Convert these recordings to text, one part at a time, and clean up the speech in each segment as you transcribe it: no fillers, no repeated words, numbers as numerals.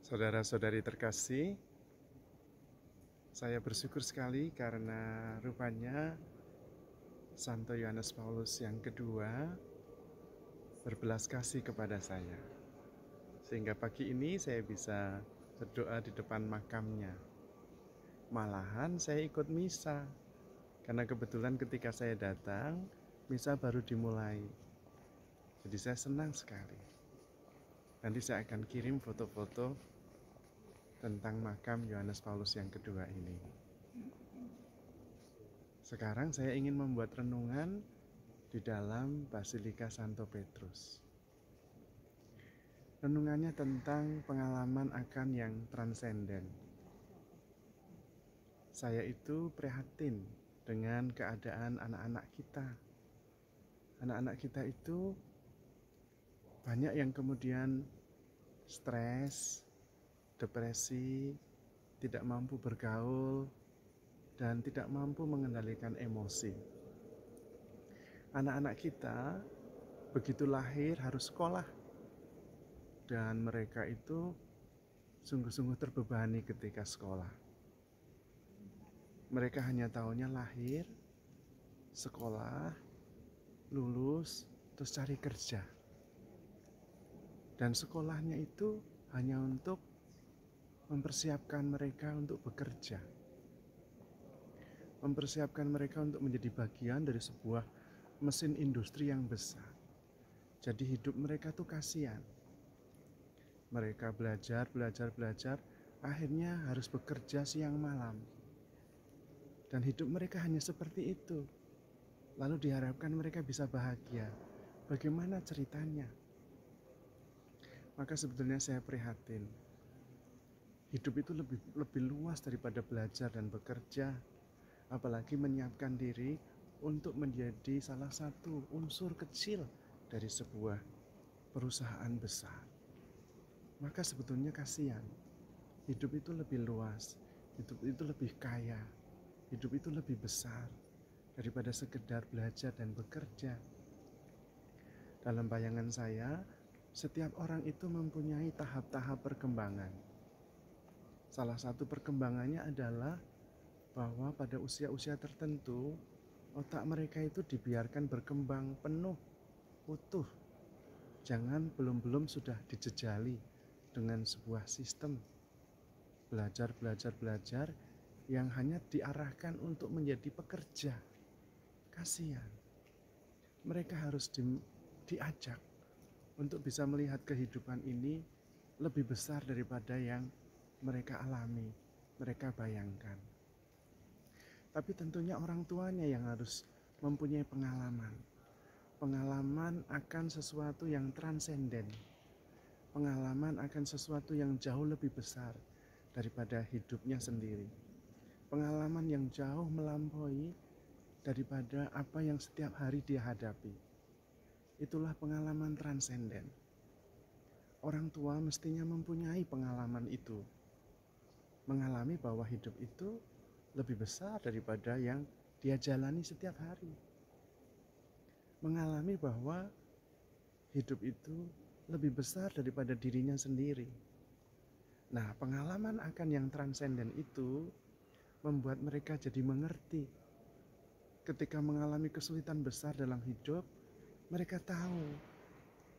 Saudara-saudari terkasih, saya bersyukur sekali karena rupanya Santo Yohanes Paulus yang kedua berbelas kasih kepada saya. Sehingga pagi ini saya bisa berdoa di depan makamnya. Malahan saya ikut misa, karena kebetulan ketika saya datang, misa baru dimulai. Jadi saya senang sekali. Nanti saya akan kirim foto-foto tentang makam Yohanes Paulus yang kedua ini. Sekarang saya ingin membuat renungan di dalam Basilika Santo Petrus. Renungannya tentang pengalaman akan yang transenden. Saya itu prihatin dengan keadaan anak-anak kita. Anak-anak kita itu banyak yang kemudian stres, depresi, tidak mampu bergaul, dan tidak mampu mengendalikan emosi. Anak-anak kita begitu lahir harus sekolah, dan mereka itu sungguh-sungguh terbebani ketika sekolah. Mereka hanya tahunya lahir, sekolah, lulus, terus cari kerja. Dan sekolahnya itu hanya untuk mempersiapkan mereka untuk bekerja, mempersiapkan mereka untuk menjadi bagian dari sebuah mesin industri yang besar. Jadi hidup mereka tuh kasihan. Mereka belajar, akhirnya harus bekerja siang malam. Dan hidup mereka hanya seperti itu. Lalu diharapkan mereka bisa bahagia. Bagaimana ceritanya? Maka sebetulnya saya prihatin. Hidup itu lebih luas daripada belajar dan bekerja. Apalagi menyiapkan diri untuk menjadi salah satu unsur kecil dari sebuah perusahaan besar. Maka sebetulnya kasihan. Hidup itu lebih luas, hidup itu lebih kaya, hidup itu lebih besar daripada sekedar belajar dan bekerja. Dalam bayangan saya, setiap orang itu mempunyai tahap-tahap perkembangan. Salah satu perkembangannya adalah bahwa pada usia-usia tertentu, otak mereka itu dibiarkan berkembang penuh, utuh. Jangan belum sudah dijejali dengan sebuah sistem belajar yang hanya diarahkan untuk menjadi pekerja. Kasihan. Mereka harus diajak untuk bisa melihat kehidupan ini lebih besar daripada yang mereka alami, mereka bayangkan. Tapi tentunya orang tuanya yang harus mempunyai pengalaman akan sesuatu yang transenden, pengalaman akan sesuatu yang jauh lebih besar daripada hidupnya sendiri, pengalaman yang jauh melampaui daripada apa yang setiap hari dia hadapi. Itulah pengalaman transenden. Orang tua mestinya mempunyai pengalaman itu, mengalami bahwa hidup itu lebih besar daripada yang dia jalani setiap hari, mengalami bahwa hidup itu lebih besar daripada dirinya sendiri. Nah, pengalaman akan yang transenden itu membuat mereka jadi mengerti. Ketika mengalami kesulitan besar dalam hidup, mereka tahu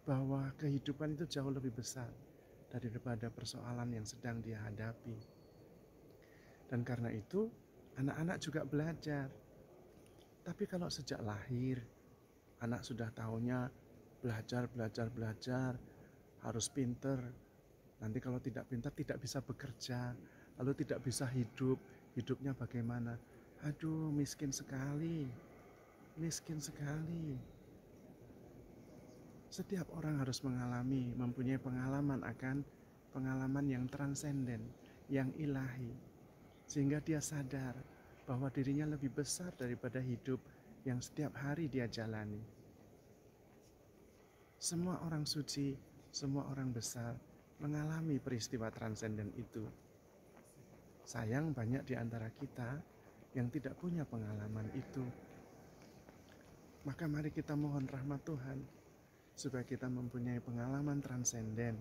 bahwa kehidupan itu jauh lebih besar daripada persoalan yang sedang dia hadapi. Dan karena itu, anak-anak juga belajar. Tapi kalau sejak lahir, anak sudah tahunya belajar, harus pinter. Nanti kalau tidak pintar tidak bisa bekerja, lalu tidak bisa hidup. Hidupnya bagaimana? Aduh, miskin sekali. Setiap orang harus mempunyai pengalaman yang transenden, yang ilahi. Sehingga dia sadar bahwa dirinya lebih besar daripada hidup yang setiap hari dia jalani. Semua orang suci, semua orang besar mengalami peristiwa transenden itu. Sayang banyak di antara kita yang tidak punya pengalaman itu. Maka mari kita mohon rahmat Tuhan supaya kita mempunyai pengalaman transenden.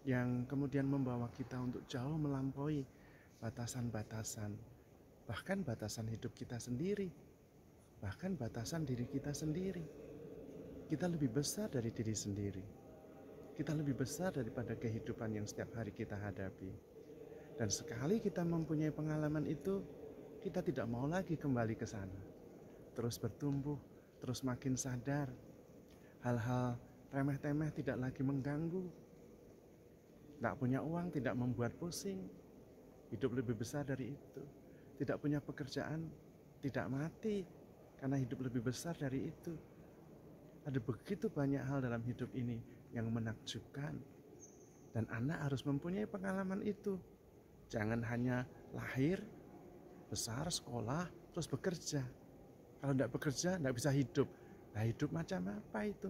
yang kemudian membawa kita untuk jauh melampaui batasan-batasan, bahkan batasan hidup kita sendiri, bahkan batasan diri kita sendiri. Kita lebih besar dari diri sendiri. Kita lebih besar daripada kehidupan yang setiap hari kita hadapi. Dan sekali kita mempunyai pengalaman itu, kita tidak mau lagi kembali ke sana. Terus bertumbuh, terus makin sadar. Hal-hal remeh-temeh tidak lagi mengganggu. Tidak punya uang tidak membuat pusing. Hidup lebih besar dari itu. Tidak punya pekerjaan tidak mati karena hidup lebih besar dari itu. Ada begitu banyak hal dalam hidup ini yang menakjubkan. Dan anak harus mempunyai pengalaman itu. Jangan hanya lahir, besar, sekolah, terus bekerja. Kalau tidak bekerja, tidak bisa hidup. Nah, hidup macam apa itu?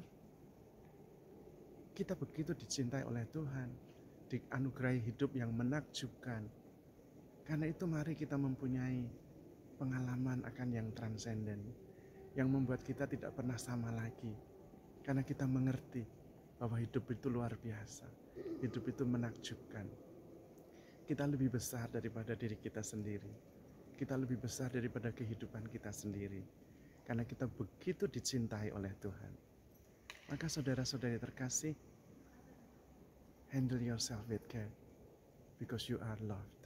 Kita begitu dicintai oleh Tuhan, dianugerahi hidup yang menakjubkan. Karena itu mari kita mempunyai pengalaman akan yang transenden, yang membuat kita tidak pernah sama lagi. Karena kita mengerti bahwa hidup itu luar biasa, hidup itu menakjubkan. Kita lebih besar daripada diri kita sendiri. Kita lebih besar daripada kehidupan kita sendiri. Karena kita begitu dicintai oleh Tuhan. Maka saudara-saudari terkasih, handle yourself with care because you are loved.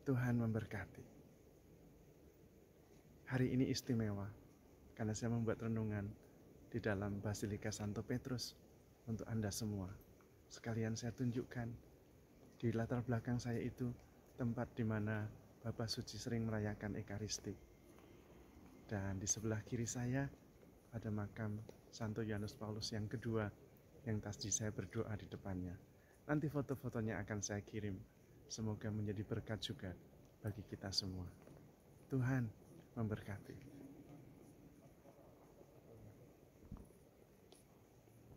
Tuhan memberkati. Hari ini istimewa karena saya membuat renungan di dalam Basilika Santo Petrus untuk Anda semua. Sekalian saya tunjukkan di latar belakang saya itu tempat di mana Bapa Suci sering merayakan Ekaristi. Dan di sebelah kiri saya ada makam Santo Yohanes Paulus yang kedua yang tadi saya berdoa di depannya. Nanti foto-fotonya akan saya kirim. Semoga menjadi berkat juga bagi kita semua. Tuhan memberkati.